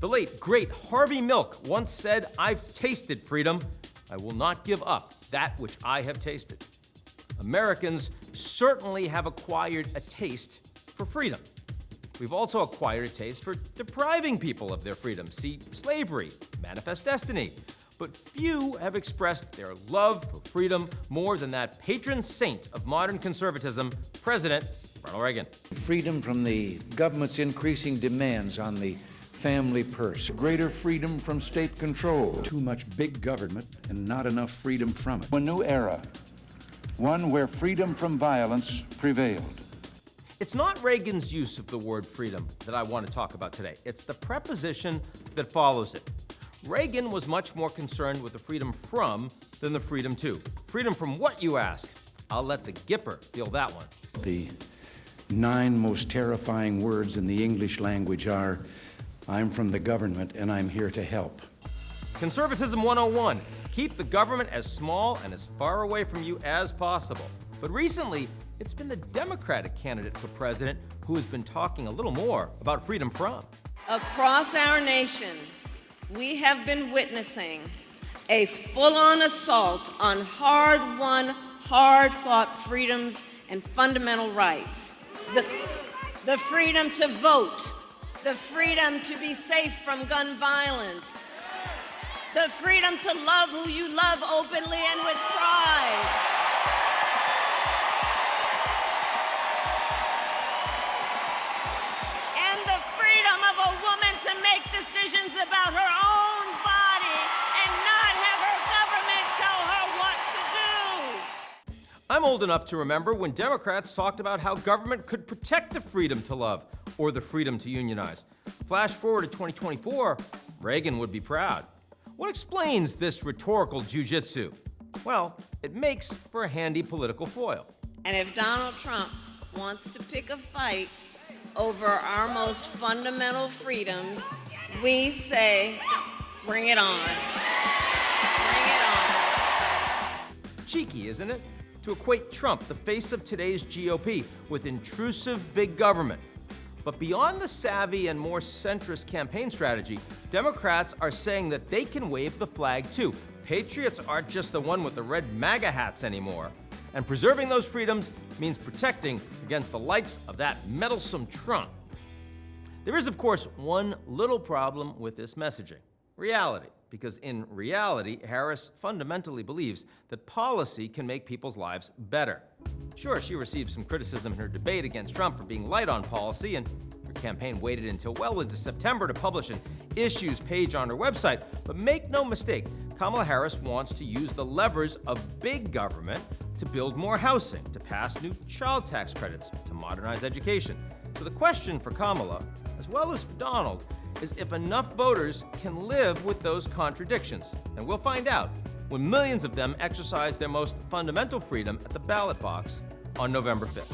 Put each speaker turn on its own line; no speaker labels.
The late, great Harvey Milk once said, "I've tasted freedom. I will not give up that which I have tasted." Americans certainly have acquired a taste for freedom. We've also acquired a taste for depriving people of their freedom. See slavery, Manifest Destiny. But few have expressed their love for freedom more than that patron saint of modern conservatism, President Ronald Reagan.
Freedom from the government's increasing demands on the family purse. Greater freedom from state control. Too much big government and not enough freedom from it.
A new era, one where freedom from violence prevailed.
It's not Reagan's use of the word freedom that I want to talk about today. It's the preposition that follows it. Reagan was much more concerned with the freedom from than the freedom to. Freedom from what, you ask? I'll let the Gipper field that one.
The 9 most terrifying words in the English language are, "I'm from the government and I'm here to help."
Conservatism 101. Keep the government as small and as far away from you as possible. But recently, it's been the Democratic candidate for president who has been talking a little more about freedom from.
Across our nation, we have been witnessing a full-on assault on hard-won, hard-fought freedoms and fundamental rights. The freedom to vote, the freedom to be safe from gun violence, the freedom to love who you love openly and with pride. And the freedom of a woman to make decisions about her own body and not have her government tell her what to do.
I'm old enough to remember when Democrats talked about how government could protect the freedom to love or the freedom to unionize. Flash forward to 2024, Reagan would be proud. What explains this rhetorical jujitsu? Well, it makes for a handy political foil.
And if Donald Trump wants to pick a fight over our most fundamental freedoms, we say, bring it on. Bring it on.
Cheeky, isn't it? To equate Trump, the face of today's GOP, with intrusive big government. But beyond the savvy and more centrist campaign strategy, Democrats are saying that they can wave the flag too. Patriots aren't just the one with the red MAGA hats anymore. And preserving those freedoms means protecting against the likes of that meddlesome Trump. There is, of course, one little problem with this messaging: reality. Because in reality, Harris fundamentally believes that policy can make people's lives better. Sure, she received some criticism in her debate against Trump for being light on policy, and her campaign waited until well into September to publish an issues page on her website. But make no mistake, Kamala Harris wants to use the levers of big government to build more housing, to pass new child tax credits, to modernize education. So the question for Kamala, as well as for Donald, is if enough voters can live with those contradictions. And we'll find out when millions of them exercise their most fundamental freedom at the ballot box on November 5th.